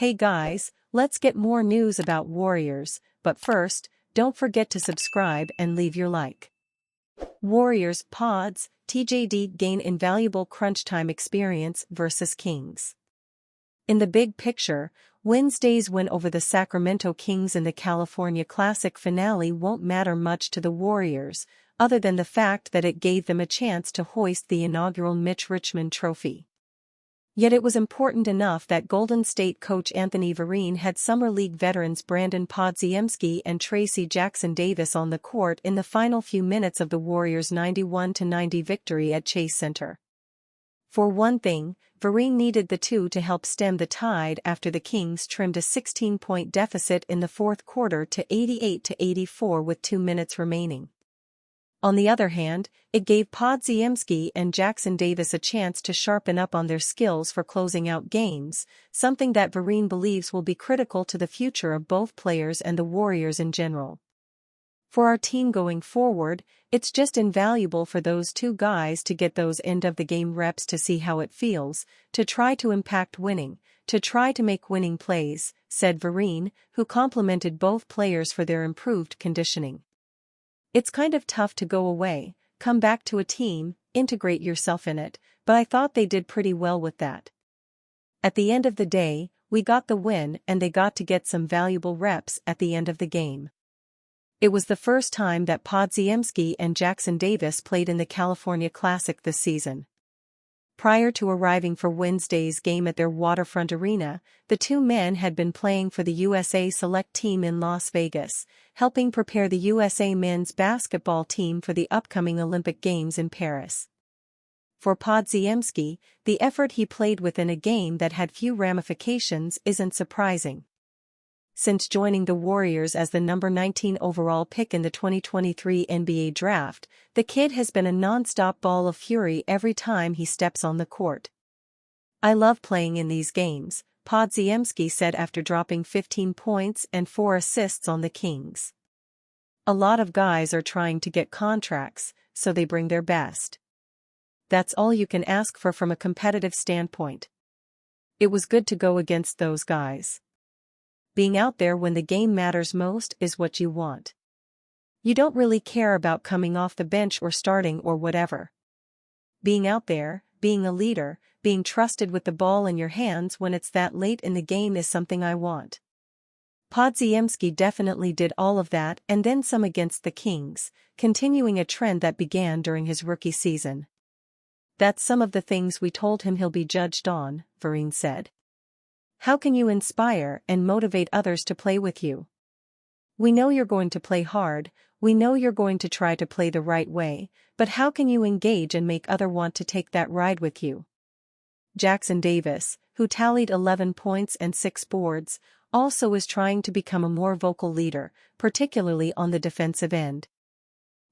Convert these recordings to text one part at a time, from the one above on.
Hey guys, let's get more news about Warriors, but first, don't forget to subscribe and leave your like. Warriors pods, TJD gain invaluable crunch time experience versus Kings. In the big picture, Wednesday's win over the Sacramento Kings in the California Classic finale won't matter much to the Warriors, other than the fact that it gave them a chance to hoist the inaugural Mitch Richmond Trophy. Yet it was important enough that Golden State coach Anthony Vereen had Summer League veterans Brandon Podziemski and Tracy Jackson-Davis on the court in the final few minutes of the Warriors' 91-90 victory at Chase Center. For one thing, Vereen needed the two to help stem the tide after the Kings trimmed a 16-point deficit in the fourth quarter to 88-84 with 2 minutes remaining. On the other hand, it gave Podziemski and Jackson-Davis a chance to sharpen up on their skills for closing out games, something that Vereen believes will be critical to the future of both players and the Warriors in general. For our team going forward, it's just invaluable for those two guys to get those end-of-the-game reps to see how it feels, to try to impact winning, to try to make winning plays, said Vereen, who complimented both players for their improved conditioning. It's kind of tough to go away, come back to a team, integrate yourself in it, but I thought they did pretty well with that. At the end of the day, we got the win and they got to get some valuable reps at the end of the game. It was the first time that Podziemski and Jackson-Davis played in the California Classic this season. Prior to arriving for Wednesday's game at their waterfront arena, the two men had been playing for the USA Select Team in Las Vegas, helping prepare the USA men's basketball team for the upcoming Olympic Games in Paris. For Podziemski, the effort he played within a game that had few ramifications isn't surprising. Since joining the Warriors as the number 19 overall pick in the 2023 NBA Draft, the kid has been a non-stop ball of fury every time he steps on the court. "I love playing in these games," Podziemski said after dropping 15 points and 4 assists on the Kings. "A lot of guys are trying to get contracts, so they bring their best. That's all you can ask for from a competitive standpoint. It was good to go against those guys. Being out there when the game matters most is what you want. You don't really care about coming off the bench or starting or whatever. Being out there, being a leader, being trusted with the ball in your hands when it's that late in the game is something I want." Podziemski definitely did all of that and then some against the Kings, continuing a trend that began during his rookie season. "That's some of the things we told him he'll be judged on," Vereen said. "How can you inspire and motivate others to play with you? We know you're going to play hard, we know you're going to try to play the right way, but how can you engage and make others want to take that ride with you?" Jackson-Davis, who tallied 11 points and 6 boards, also is trying to become a more vocal leader, particularly on the defensive end.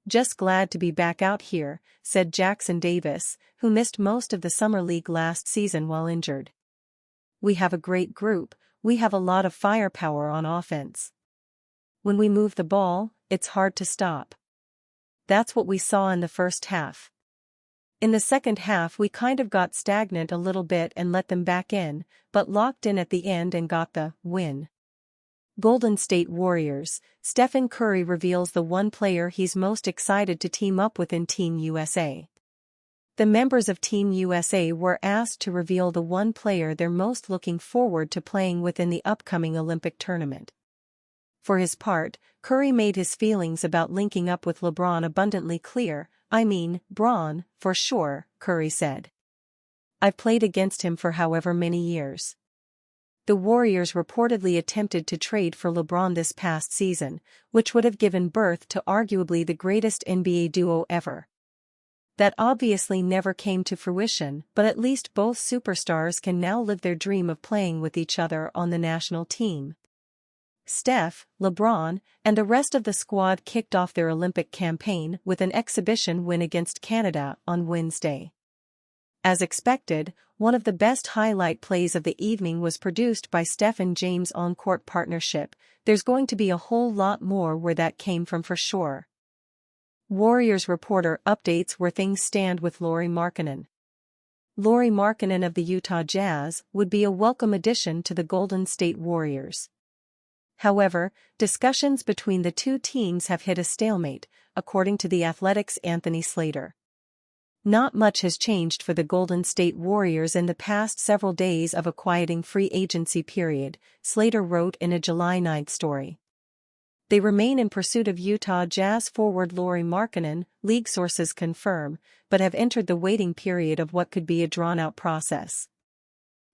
"Just glad to be back out here," said Jackson-Davis, who missed most of the Summer League last season while injured. "We have a great group, we have a lot of firepower on offense. When we move the ball, it's hard to stop. That's what we saw in the first half. In the second half we kind of got stagnant a little bit and let them back in, but locked in at the end and got the win." Golden State Warriors, Stephen Curry reveals the one player he's most excited to team up with in Team USA. The members of Team USA were asked to reveal the one player they're most looking forward to playing with in the upcoming Olympic tournament. For his part, Curry made his feelings about linking up with LeBron abundantly clear. "I mean, Bron, for sure," Curry said. "I've played against him for however many years." The Warriors reportedly attempted to trade for LeBron this past season, which would have given birth to arguably the greatest NBA duo ever. That obviously never came to fruition, but at least both superstars can now live their dream of playing with each other on the national team. Steph, LeBron, and the rest of the squad kicked off their Olympic campaign with an exhibition win against Canada on Wednesday. As expected, one of the best highlight plays of the evening was produced by Steph and James' on-court partnership. There's going to be a whole lot more where that came from for sure. Warriors reporter updates where things stand with Lauri Markkanen. Lauri Markkanen of the Utah Jazz would be a welcome addition to the Golden State Warriors. However, discussions between the two teams have hit a stalemate, according to The Athletic's Anthony Slater. Not much has changed for the Golden State Warriors in the past several days of a quieting free agency period, Slater wrote in a July 9 story. They remain in pursuit of Utah Jazz forward Lauri Markkanen, league sources confirm, but have entered the waiting period of what could be a drawn-out process.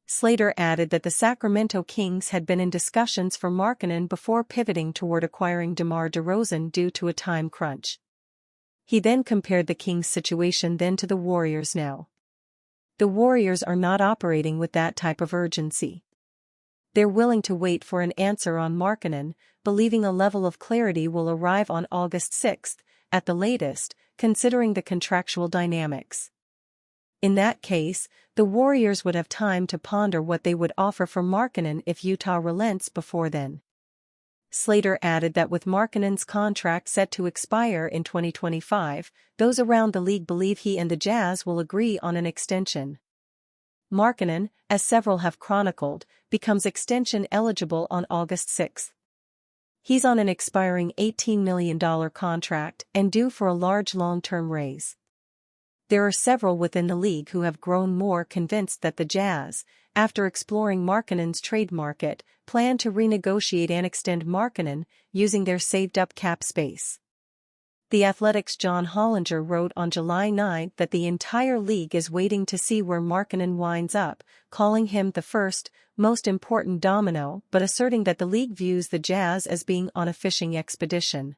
Slater added that the Sacramento Kings had been in discussions for Markkanen before pivoting toward acquiring DeMar DeRozan due to a time crunch. He then compared the Kings' situation then to the Warriors now. The Warriors are not operating with that type of urgency. They're willing to wait for an answer on Markkanen, believing a level of clarity will arrive on August 6, at the latest, considering the contractual dynamics. In that case, the Warriors would have time to ponder what they would offer for Markkanen if Utah relents before then. Slater added that with Markkanen's contract set to expire in 2025, those around the league believe he and the Jazz will agree on an extension. Markkanen, as several have chronicled, becomes extension eligible on August 6. He's on an expiring $18 million contract and due for a large long-term raise. There are several within the league who have grown more convinced that the Jazz, after exploring Markkanen's trade market, plan to renegotiate and extend Markkanen, using their saved-up cap space. The Athletic's John Hollinger wrote on July 9 that the entire league is waiting to see where Markkanen winds up, calling him the first, most important domino, but asserting that the league views the Jazz as being on a fishing expedition.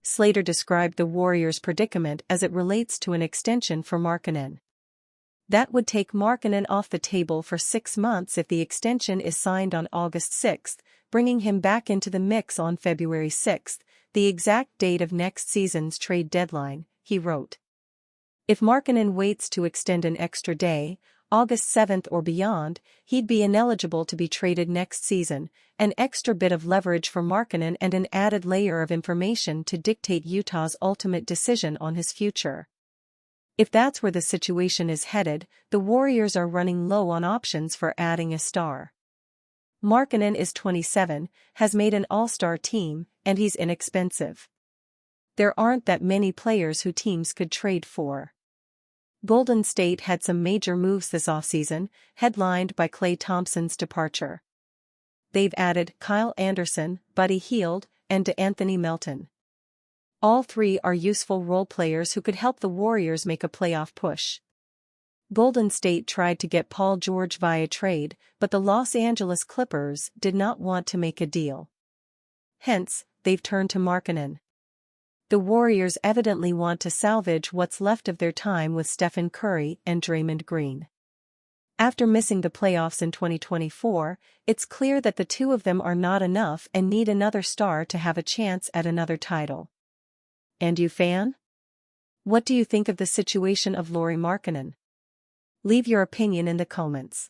Slater described the Warriors' predicament as it relates to an extension for Markkanen. That would take Markkanen off the table for 6 months if the extension is signed on August 6, bringing him back into the mix on February 6, the exact date of next season's trade deadline, he wrote. If Markkanen waits to extend an extra day, August 7 or beyond, he'd be ineligible to be traded next season, an extra bit of leverage for Markkanen and an added layer of information to dictate Utah's ultimate decision on his future. If that's where the situation is headed, the Warriors are running low on options for adding a star. Markkanen is 27, has made an all-star team, and he's inexpensive. There aren't that many players who teams could trade for. Golden State had some major moves this offseason, headlined by Klay Thompson's departure. They've added Kyle Anderson, Buddy Hield, and DeAnthony Melton. All three are useful role players who could help the Warriors make a playoff push. Golden State tried to get Paul George via trade, but the Los Angeles Clippers did not want to make a deal. Hence, they've turned to Markkanen. The Warriors evidently want to salvage what's left of their time with Stephen Curry and Draymond Green. After missing the playoffs in 2024, it's clear that the two of them are not enough and need another star to have a chance at another title. And you, fan? What do you think of the situation of Lauri Markkanen? Leave your opinion in the comments.